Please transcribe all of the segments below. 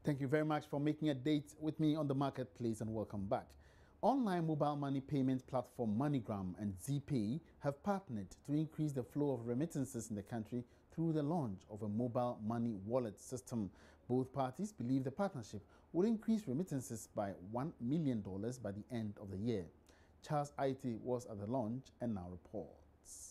Thank you very much for making a date with me on the marketplace, and welcome back. Online mobile money payment platform MoneyGram and ZPay have partnered to increase the flow of remittances in the country through the launch of a mobile money wallet system. Both parties believe the partnership will increase remittances by $1 million by the end of the year. Charles Aite was at the launch and now reports.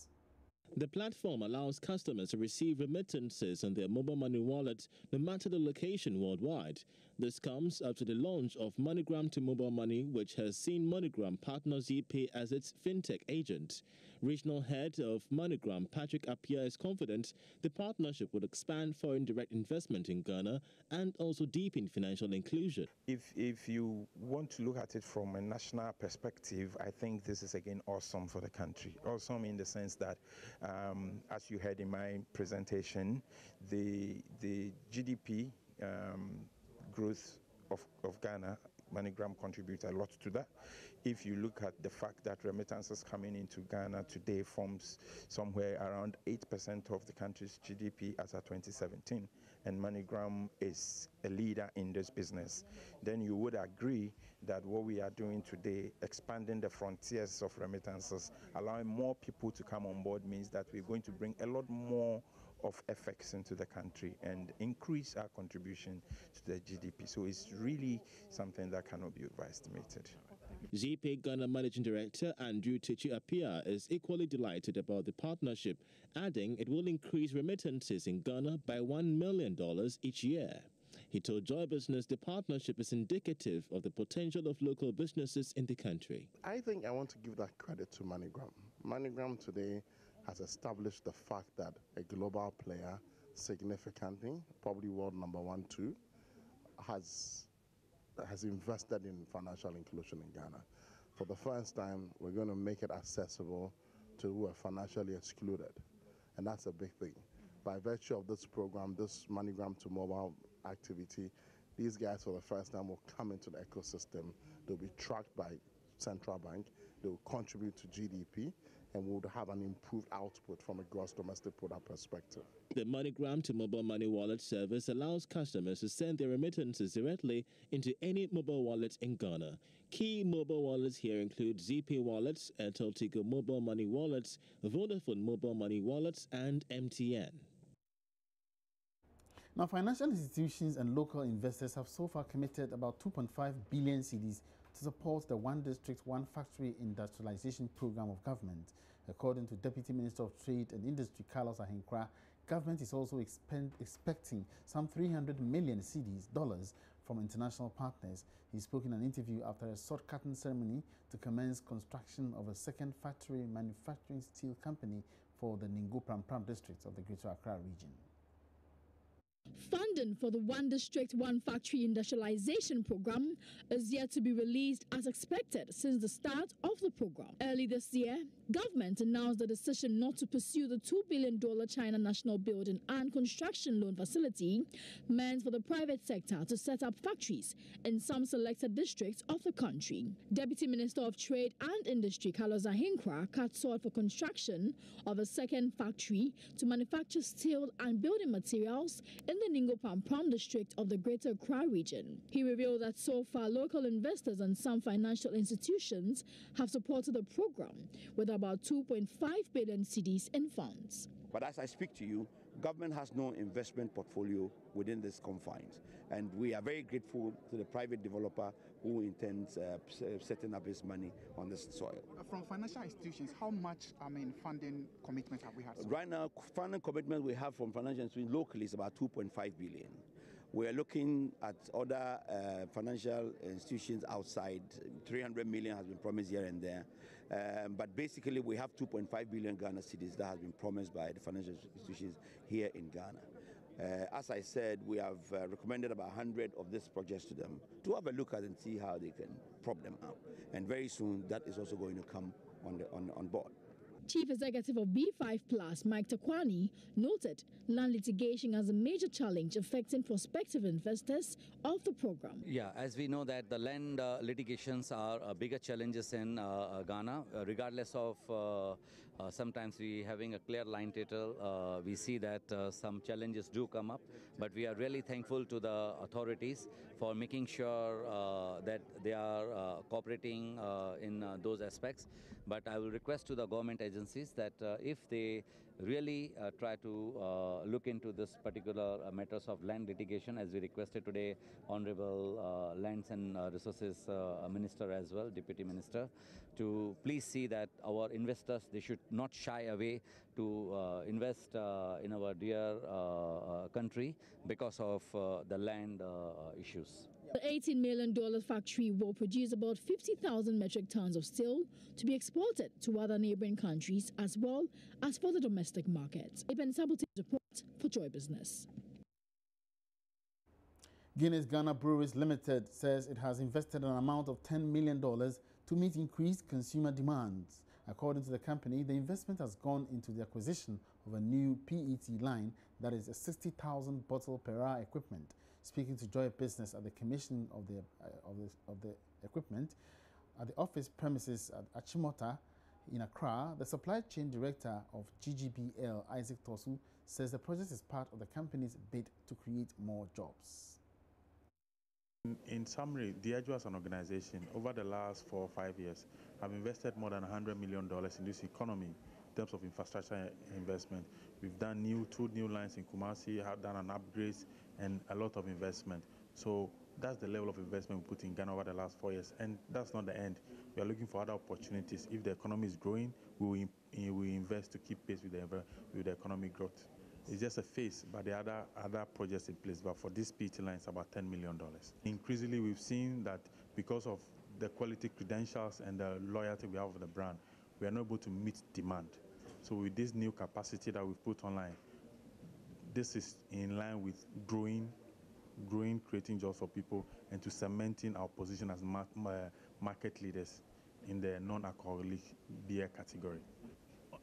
The platform allows customers to receive remittances on their mobile money wallet no matter the location worldwide. This comes after the launch of MoneyGram to Mobile Money, which has seen MoneyGram partner ZPay as its fintech agent. Regional head of MoneyGram, Patrick Appiah, is confident the partnership will expand foreign direct investment in Ghana and also deepen financial inclusion. If you want to look at it from a national perspective, I think this is again awesome for the country. Awesome in the sense that as you heard in my presentation, the GDP growth of Ghana, MoneyGram contributes a lot to that. If you look at the fact that remittances coming into Ghana today forms somewhere around 8% of the country's GDP as of 2017, and MoneyGram is a leader in this business, then you would agree that what we are doing today, expanding the frontiers of remittances, allowing more people to come on board, means that we're going to bring a lot more of FX into the country and increase our contribution to the GDP. So it's really something that cannot be overestimated. ZPay Ghana Managing Director Andrew Tichi Appiah is equally delighted about the partnership, adding it will increase remittances in Ghana by $1 million each year. He told Joy Business the partnership is indicative of the potential of local businesses in the country. I think I want to give that credit to MoneyGram. MoneyGram today has established the fact that a global player, significantly, probably world number 1, 2, has invested in financial inclusion in Ghana. For the first time, we're going to make it accessible to who are financially excluded, and that's a big thing. By virtue of this program, this MoneyGram to mobile activity, these guys for the first time will come into the ecosystem. They'll be tracked by central bank, they will contribute to GDP, and we would have an improved output from a gross domestic product perspective. The MoneyGram to Mobile Money Wallet service allows customers to send their remittances directly into any mobile wallet in Ghana. Key mobile wallets here include ZPay wallets, Airtel Tigo Mobile Money wallets, Vodafone Mobile Money wallets, and MTN. Now, financial institutions and local investors have so far committed about 2.5 billion cedis to support the One District, One Factory industrialization program of government. According to Deputy Minister of Trade and Industry Carlos Ahenkra, government is also expecting some 300 million cedis from international partners. He spoke in an interview after a sword cutting ceremony to commence construction of a second factory manufacturing steel company for the Ningo Pram district of the Greater Accra region. Funding for the One District, One Factory industrialization program is yet to be released as expected since the start of the program. Early this year, government announced the decision not to pursue the $2 billion China National Building and Construction Loan Facility meant for the private sector to set up factories in some selected districts of the country. Deputy Minister of Trade and Industry Carlos Ahenkra cut short for construction of a second factory to manufacture steel and building materials in the Ningo Pram district of the Greater Accra region. He revealed that so far local investors and some financial institutions have supported the program with about 2.5 billion cedis in funds. But as I speak to you, government has no investment portfolio within these confines. And we are very grateful to the private developer who intends setting up his money on this soil. From financial institutions, how much funding commitment have we had? Right now, funding commitment we have from financial institutions locally is about 2.5 billion. We are looking at other financial institutions outside. 300 million has been promised here and there. But basically, we have 2.5 billion Ghana cedis that has been promised by the financial institutions here in Ghana. As I said, we have recommended about 100 of these projects to them to have a look at and see how they can prop them out. And very soon, that is also going to come on board. Chief Executive of B5 Plus, Mike Takwani, noted land litigation as a major challenge affecting prospective investors of the program. Yeah, as we know that the land litigations are bigger challenges in Ghana, regardless of Sometimes we having a clear line title, we see that some challenges do come up, but we are really thankful to the authorities for making sure that they are cooperating in those aspects. But I will request to the government agencies that if they really try to look into this particular matters of land litigation, as we requested today, Honorable Lands and Resources Minister as well, Deputy Minister, to please see that our investors, they should not shy away to invest in our dear country because of the land issues. The $18 million factory will produce about 50,000 metric tons of steel to be exported to other neighboring countries as well as for the domestic market. Ibn Sabuti report for Joy Business. Guinness Ghana Breweries Limited says it has invested an amount of $10 million to meet increased consumer demands. According to the company, the investment has gone into the acquisition of a new PET line that is a 60,000 bottle per hour equipment. Speaking to Joy Business at the commission of the equipment at the office premises at Achimota in Accra, the supply chain director of GGBL, Isaac Tosu, says the project is part of the company's bid to create more jobs. In summary, Diageo as an organization, over the last 4 or 5 years, have invested more than $100 million in this economy in terms of infrastructure investment. We've done two new lines in Kumasi, have done an upgrades and a lot of investment. So that's the level of investment we put in Ghana over the last 4 years. And that's not the end. We are looking for other opportunities. If the economy is growing, we will invest to keep pace with the economic growth. It's just a phase, but there are other projects in place. But for this PET line, it's about $10 million. Increasingly, we've seen that because of the quality credentials and the loyalty we have of the brand, we are not able to meet demand. So with this new capacity that we've put online, this is in line with growing, creating jobs for people, and to cementing our position as market leaders in the non-alcoholic beer category.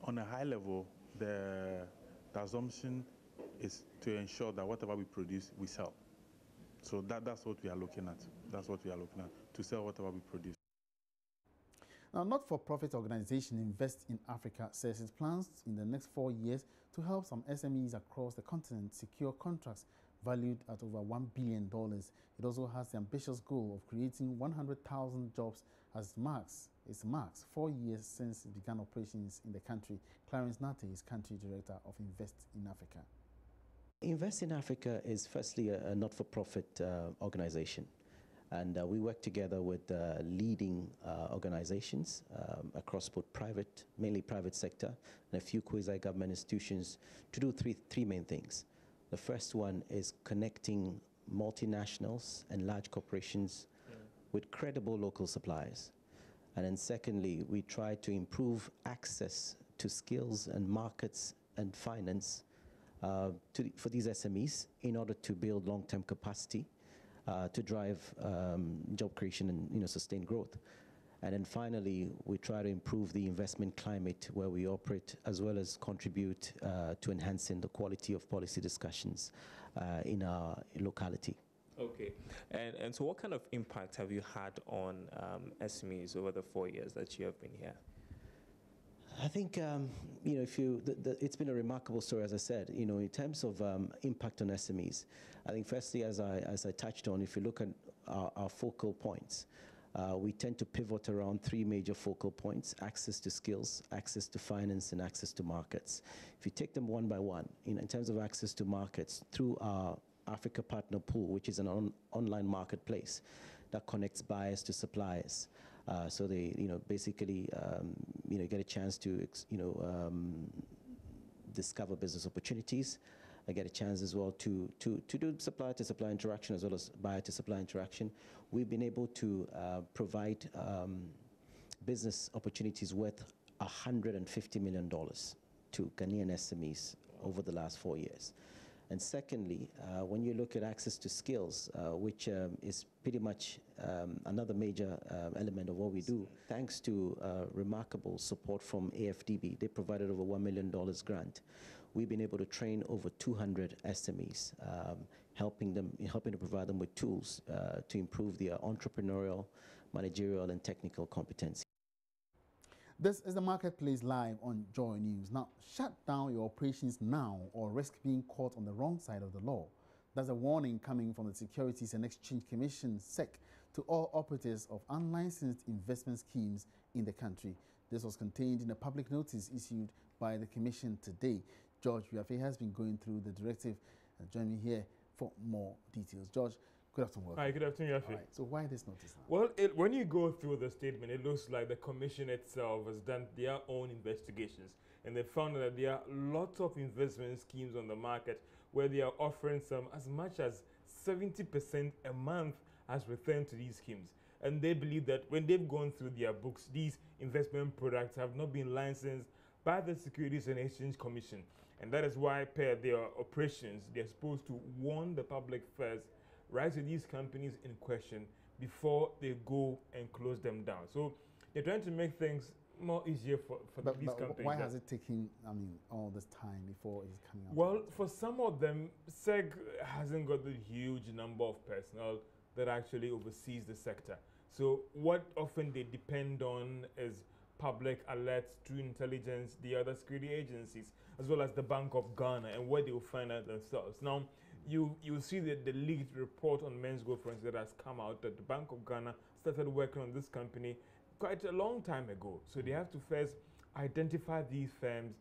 On a high level, the assumption is to ensure that whatever we produce, we sell. So that's what we are looking at. That's what we are looking at, to sell whatever we produce. Now, not-for-profit organization Invest in Africa says it plans in the next 4 years to help some SMEs across the continent secure contracts valued at over $1 billion. It also has the ambitious goal of creating 100,000 jobs as it marks 4 years since it began operations in the country. Clarence Nate is country director of Invest in Africa. Invest in Africa is firstly a not-for-profit organization. And we work together with leading organizations across both mainly private sector, and a few quasi-government institutions to do three main things. The first one is connecting multinationals and large corporations with credible local suppliers. And then secondly, we try to improve access to skills and markets and finance for these SMEs in order to build long-term capacity to drive job creation and sustained growth. And then finally, we try to improve the investment climate where we operate, as well as contribute to enhancing the quality of policy discussions in our locality. Okay, and so what kind of impact have you had on SMEs over the 4 years that you have been here? I think it's been a remarkable story, as I said. In terms of impact on SMEs, I think firstly, as I touched on, if you look at our focal points, we tend to pivot around 3 major focal points: access to skills, access to finance, and access to markets. If you take them one by one, in terms of access to markets, through our Africa Partner Pool, which is an online marketplace that connects buyers to suppliers. So they, basically, get a chance to, discover business opportunities. I get a chance as well to do supplier to supplier interaction as well as buyer to supplier interaction. We've been able to provide business opportunities worth $150 million to Ghanaian SMEs over the last 4 years. And secondly, when you look at access to skills, which is pretty much another major element of what we do, thanks to remarkable support from AFDB, they provided over $1 million grant. We've been able to train over 200 SMEs, helping to provide them with tools to improve their entrepreneurial, managerial, and technical competency. This is the Marketplace live on Joy News. Now, shut down your operations now or risk being caught on the wrong side of the law. That's a warning coming from the Securities and Exchange Commission, SEC, to all operators of unlicensed investment schemes in the country. This was contained in a public notice issued by the Commission today. George Wiafe has been going through the directive. Join me here for more details. George, good afternoon. Hi, good afternoon, Yafi. Right, so why this notice now? Well, when you go through the statement, it looks like the Commission itself has done their own investigations, and they found that there are lots of investment schemes on the market where they are offering some as much as 70% a month as return to these schemes. And they believe that when they've gone through their books, these investment products have not been licensed by the Securities and Exchange Commission. And that is why, per their operations, they're supposed to warn the public first, right, to these companies in question before they go and close them down. So they're trying to make things more easier for these companies. Why has it taken, all this time before it's coming out? Well, for some of them, SEG hasn't got the huge number of personnel that actually oversees the sector. So what often they depend on is public alerts through intelligence, the other security agencies, as well as the Bank of Ghana, and where they will find out themselves. Now, you'll see that the leaked report on Men's Gold, for instance, that has come out that the Bank of Ghana started working on this company quite a long time ago. So they have to first identify these firms,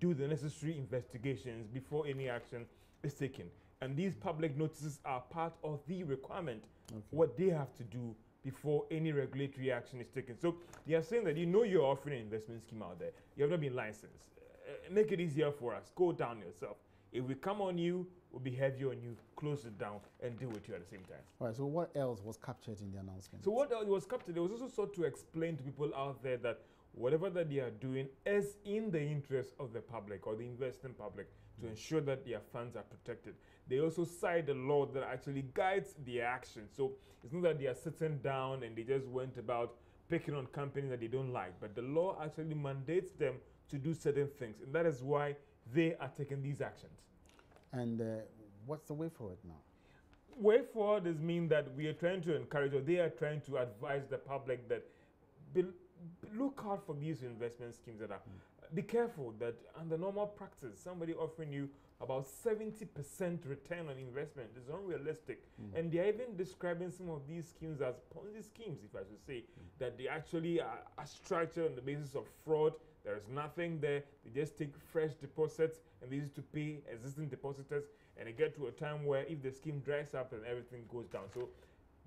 do the necessary investigations before any action is taken. And these public notices are part of the requirement, what they have to do before any regulatory action is taken. So they are saying that you're offering an investment scheme out there. You have not been licensed. Make it easier for us. Go down yourself. If we come on you, we'll be heavy on you, close it down, and deal with you at the same time. All right, so what else was captured in the announcement? So what else was captured? There was also sought to explain to people out there that whatever that they are doing is in the interest of the public or the investing public to ensure that their funds are protected. They also cite the law that actually guides their action. So it's not that they are sitting down and they just went about picking on companies that they don't like, but the law actually mandates them to do certain things, and that is why they are taking these actions. And what's the way forward now? Way forward is mean that we are trying to encourage, or they are trying to advise the public that look out for these investment schemes that are. Be careful that under normal practice, somebody offering you about 70% return on investment is unrealistic. And they're even describing some of these schemes as Ponzi schemes, if I should say, that they actually are structured on the basis of fraud. There is nothing there. They just take fresh deposits and they used to pay existing depositors, and they get to a time where if the scheme dries up and everything goes down. So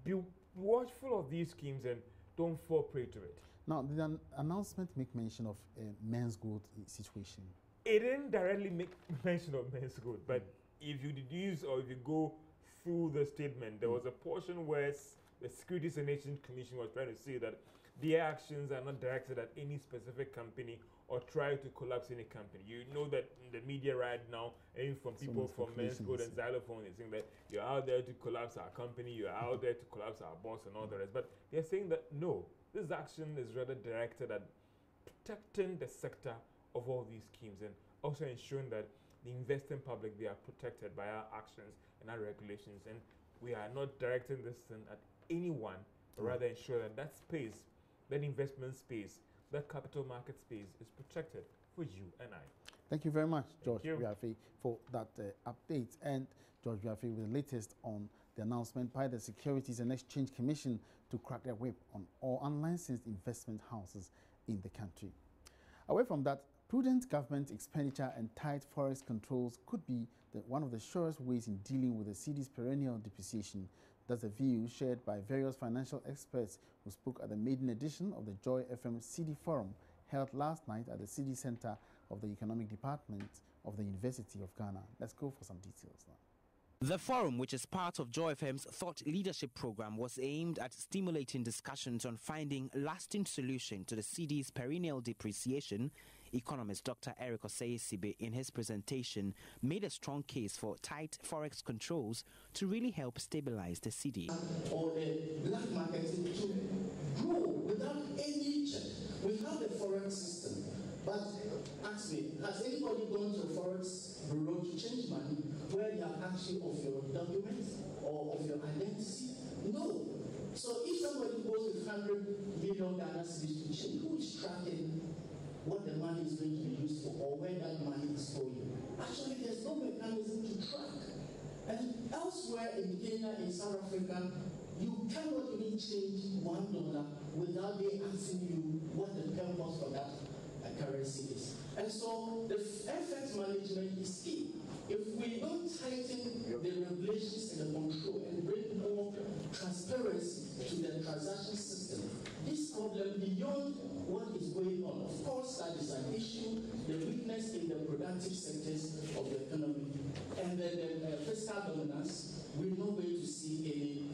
be watchful of these schemes and don't fall prey to it. Now, did the announcement make mention of a Men's Gold situation? It didn't directly make mention of Men's Gold, but if you deduce or if you go through the statement, there was a portion where the Securities and Exchange Commission was trying to say that their actions are not directed at any specific company or try to collapse any company. You know that in the media right now, even from people from Men's Gold and Xylophone, they're saying that you're out there to collapse our company, you're out there to collapse our boss and all the rest. But they're saying that no, this action is rather directed at protecting the sector of all these schemes and also ensuring that the investing public, they are protected by our actions and our regulations. And we are not directing this thing at anyone, but rather ensure that that space, that investment space, that capital market space is protected for you and I. Thank you very much, George Wiafe, for that update. And George Wiafe with the latest on the announcement by the Securities and Exchange Commission to crack their whip on all unlicensed investment houses in the country. Away from that, prudent government expenditure and tight forex controls could be one of the surest ways in dealing with the cedi's perennial depreciation. That's a view shared by various financial experts who spoke at the maiden edition of the Joy FM Citi Forum held last night at the Citi Center of the Economic Department of the University of Ghana. Let's go for some details now. The forum, which is part of Joy FM's Thought Leadership Program, was aimed at stimulating discussions on finding lasting solution to the cedi's perennial depreciation. Economist Dr. Eric Osei-Sibe, in his presentation, made a strong case for tight forex controls to really help stabilize the cedi. Or the black market to grow without any check. We have a forex system, but ask me, has anybody gone to a forex bureau to change money where you have actually of your documents or of your identity? No. So if somebody goes with 100 million Ghana cedis to change, who is tracking what the money is going to be used for or where that money is going. Actually, there's no mechanism to track. And elsewhere in Kenya, in South Africa, you cannot even change $1 without they asking you what the purpose for that currency is. And so the FX management is key. If we don't tighten the regulations and the control and bring more transparency to the transaction system, this problem beyond what is going on, of course, that is an issue, the weakness in the productive sectors of the economy, and then the fiscal dominance, we're not going to see any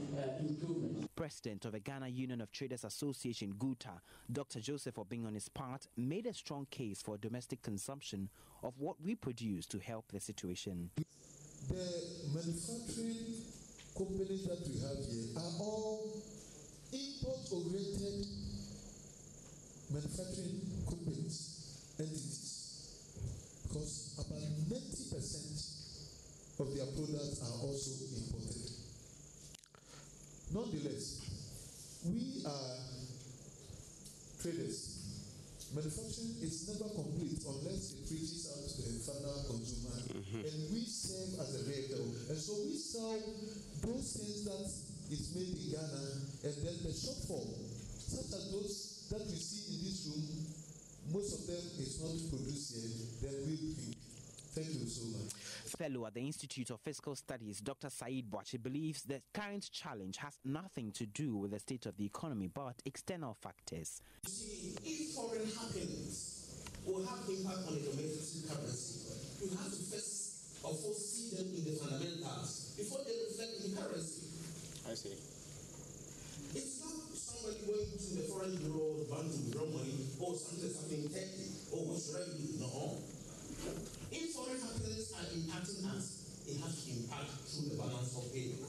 improvement. President of the Ghana Union of Traders Association, GUTA, Dr. Joseph Obing, on his part, made a strong case for domestic consumption of what we produce to help the situation. The manufacturing companies that we have here are all import-oriented manufacturing companies, entities, because about 90% of their products are also imported. Nonetheless, we are traders. Manufacturing is never complete unless it reaches out to the final consumer, and we serve as a vehicle. And so we sell those things that is made in Ghana, and then the shortfall, such as those that we see in this room, most of them is not produced here, then we think. Thank you so much. Fellow at the Institute of Fiscal Studies, Dr. Said Boachi, believes the current challenge has nothing to do with the state of the economy, but external factors. You see, if foreign happenings will have impact on the domestic currency, you have to first of all see them in the fundamentals before they reflect in the currency. I see. It's not somebody going to the foreign bureau, bank to withdraw money, or something in Turkey, or what should I do? No. If foreign happenings are impacting us, it has to impact through the balance of payment.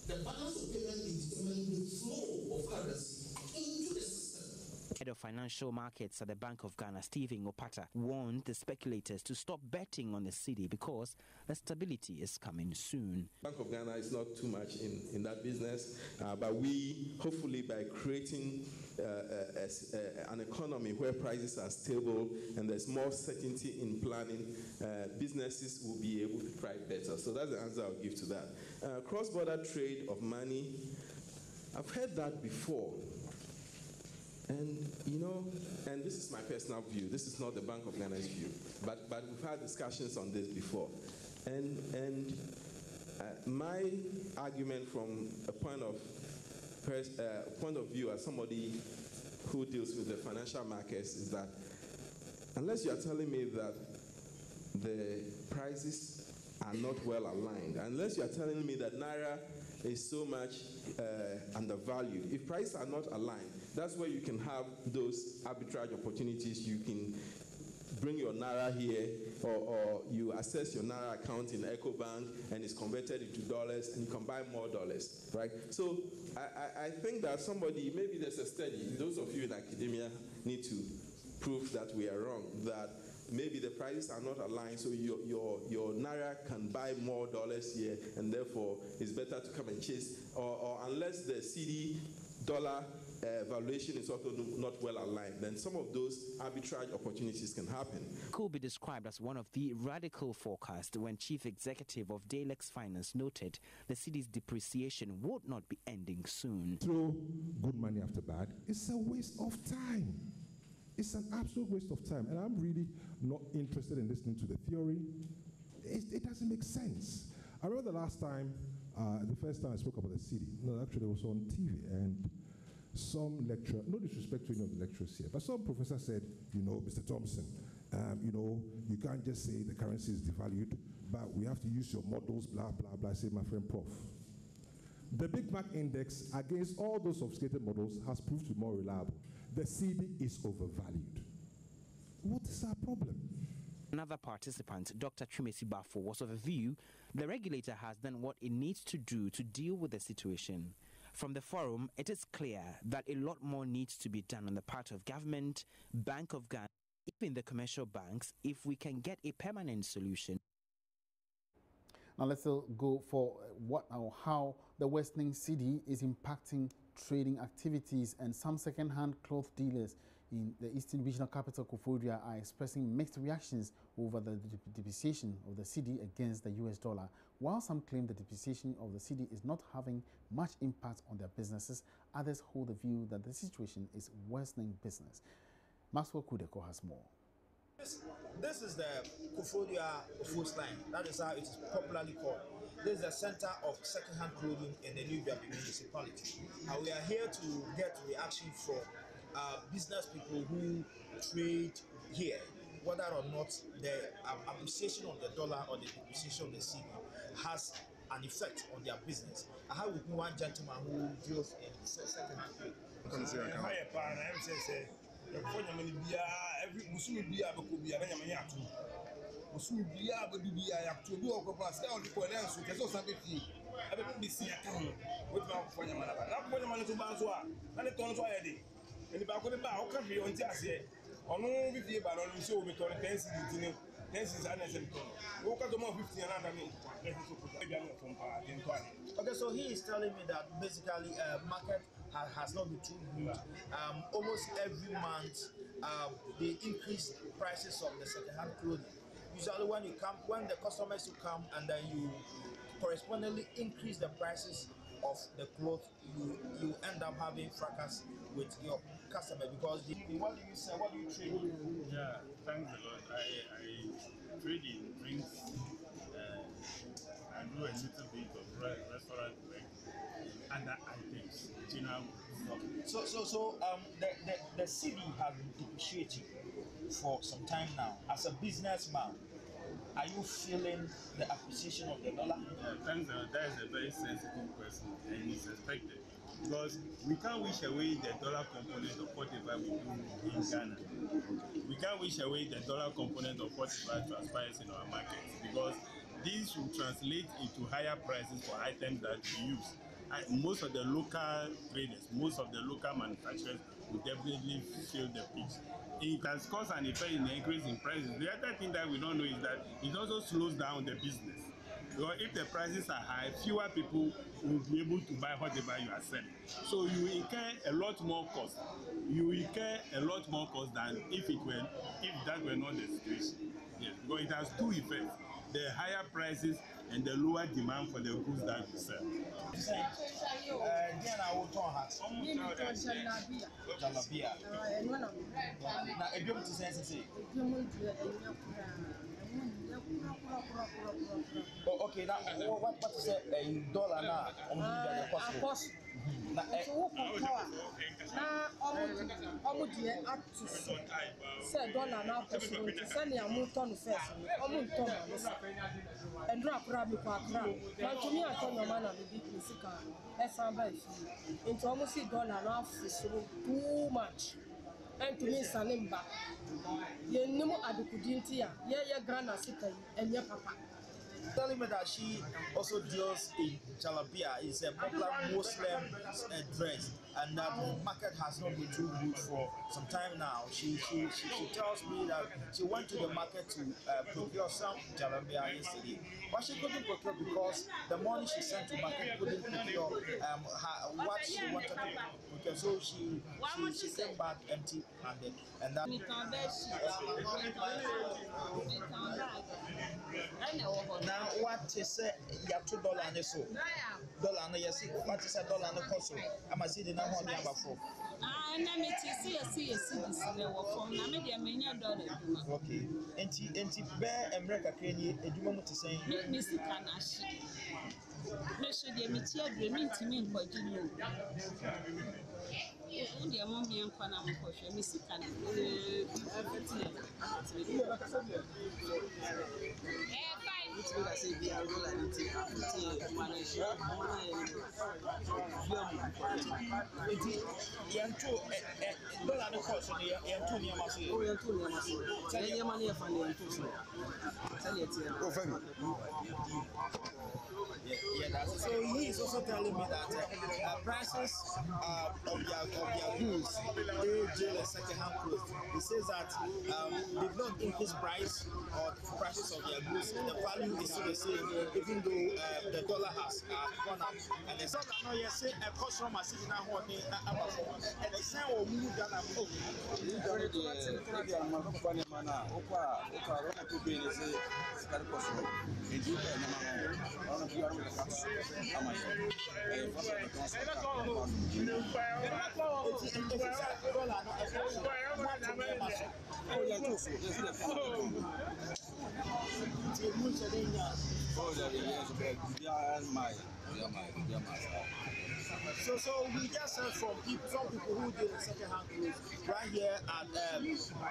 The balance of payment is determining the flow of currency into the system. Head of Financial Markets at the Bank of Ghana, Stephen Opata, warned the speculators to stop betting on the cedi because the stability is coming soon. Bank of Ghana is not too much in that business, but we, hopefully by creating an economy where prices are stable and there's more certainty in planning, businesses will be able to thrive better. So that's the answer I'll give to that. Cross-border trade of money, I've heard that before. And, you know, and this is my personal view. This is not the Bank of Ghana's view. But we've had discussions on this before. And my argument from a point of view as somebody who deals with the financial markets is that unless you are telling me that the prices are not well aligned, unless you are telling me that Naira is so much undervalued, if prices are not aligned, that's where you can have those arbitrage opportunities. You can bring your Naira here, or you access your Naira account in EcoBank and it's converted into dollars and you can buy more dollars, right? So I think that somebody, maybe there's a study, those of you in academia need to prove that we are wrong, that maybe the prices are not aligned, so your Naira can buy more dollars here, and therefore it's better to come and chase, or unless the cedi dollar valuation is also not well aligned, then some of those arbitrage opportunities can happen. Could be described as one of the radical forecasts when Chief Executive of Dalex Finance noted the cedi's depreciation would not be ending soon. Throw good money after bad, it's a waste of time. It's an absolute waste of time, and I'm really not interested in listening to the theory. It doesn't make sense. I remember the last time, the first time I spoke about the cedi, no, actually it was on TV, and some lecturer, no disrespect to any of the lecturers here, but some professor said, you know, Mr. Thompson, you know, you can't just say the currency is devalued, but we have to use your models, blah, blah, blah. I say, my friend Prof. The Big Mac Index, against all those sophisticated models, has proved to be more reliable. The cedi is overvalued. What is our problem? Another participant, Dr. Trimesi Bafo, was of a view the regulator has done what it needs to do to deal with the situation. From the forum, it is clear that a lot more needs to be done on the part of government, Bank of Ghana, even the commercial banks, if we can get a permanent solution. Now let's go for what or how the worsening cedi is impacting trading activities, and some second-hand cloth dealers in the Eastern Regional Capital, Koforidua, are expressing mixed reactions over the depreciation of the cedi against the US dollar. While some claim the depreciation of the cedi is not having much impact on their businesses, others hold the view that the situation is worsening business. Maxwell Kudeko has more. This is the Koforidua Line. That is how it is popularly called. This is the center of second-hand clothing in the New Biabi municipality. And we are here to get reaction from business people who trade here, whether or not the appreciation of the dollar or the depreciation of the cedi has an effect on their business. I have with me one gentleman who deals in second-hand clothing. Okay, so he is telling me that basically market has not been too good. Almost every month they increase prices of the second-hand clothing. Usually when the customers you come and then you correspondingly increase the prices of the clothes, you end up having fracas with your customer because what do you sell? What do you trade? Yeah, thanks a lot. I trade in drinks. I do a little bit of restaurant like other items. So the cedi has been depreciating for some time now. As a businessman, are you feeling the appreciation of the dollar? Thanks a lot. That is a very sensitive question and it's expected. Because we can't wish away the dollar component of whatever we do in Ghana. We can't wish away the dollar component of whatever transpires in our markets because these will translate into higher prices for items that we use. Most of the local traders, most of the local manufacturers will definitely feel the pinch. It has caused an effect in the increase in prices. The other thing that we don't know is that it also slows down the business. Because if the prices are high, fewer people will be able to buy whatever you are selling. So you incur a lot more cost. You incur a lot more cost than if that were not the situation. Yes, because it has two effects: the higher prices and the lower demand for the goods that you sell. Okay, now what is a dollar now? Too much. And to me, Salimba, you know, Adukudintia, Ghana City, and your papa. Telling me that she also deals in jalabia. It's a popular Muslim dress, and that the market has not been too good for some time now. She tells me that she went to the market to procure some jalabia yesterday, but she couldn't procure because the money she sent to market couldn't procure what she wanted to procure. So she came back empty-handed, and that. Now what is your $2 and so dollar no yes what is a dollar no cost so I must see the now one number for na me see this na wo from na me dia menya dollar aduma okay enti be America krani aduma mu te sen me sika na hye me so dia me ti adure me ntimi nkwaji no dia mo mi enkwa na mo kohwe me sika na I say be a dollar dollar no cost so yanto ni ama so yanto ni ama so tell you money e fa ni yanto so tell you yeah, that's so he is also telling me that prices of their goods, they deal in second-hand clothes. He says that they've not increased price or prices of their goods, and the value is still the same, even though the dollar has gone up. And the dollar now you say a cost from a city now and the same or move down a move. So we just heard from some people who did second-hand clothes right here at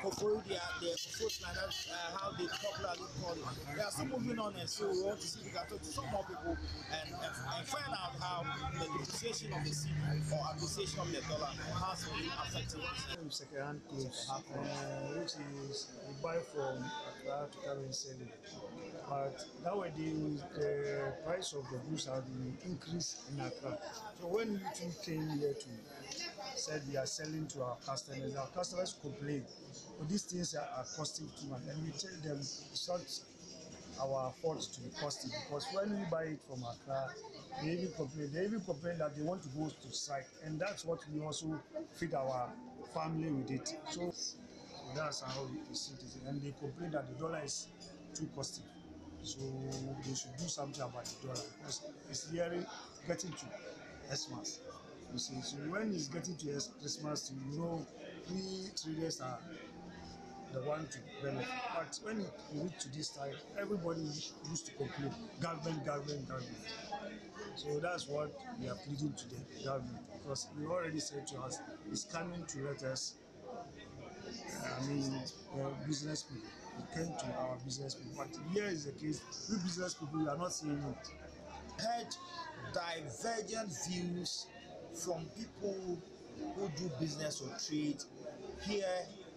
Koforidua, the first line, that's how they popularly call it. They are still moving on, and so we want to see if we can talk to some more people and find out how the depreciation of the cedi or appreciation of the dollar has been affecting us. Second-hand clothes, which is we buy from Accra to come and sell it. But nowadays, the price of the goods have been increased in Accra. So when you two came here to said we are selling to our customers complain, but these things are costing too much. And we tell them it's not our fault to be costing, because when we buy it from Accra, they even complain that they want to go to strike, and that's what we also feed our family with it. So that's how we see it, and they complain that the dollar is too costly. So they should do something about the dollar, because it's nearly getting to Christmas. You see, so when it's getting to Christmas, you know, we traders are the one to benefit. But when it reach to this time, everybody used to complain, government. So that's what we are pleading to the government, because we already said to us, it's coming to let us, business people. It came to our business people. But here is the case, we business people, we are not seeing it. Heard divergent views from people who do business or trade here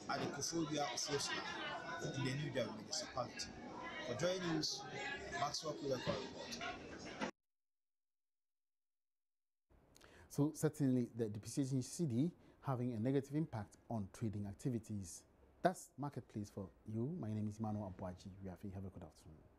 at the Koforidua Association in the New Delhi municipality. For JoyNews, Maxwell Kudeka report. So certainly the depreciation cedi having a negative impact on trading activities. That's Marketplace for you. My name is Emmanuel Abuaji. We have a good afternoon.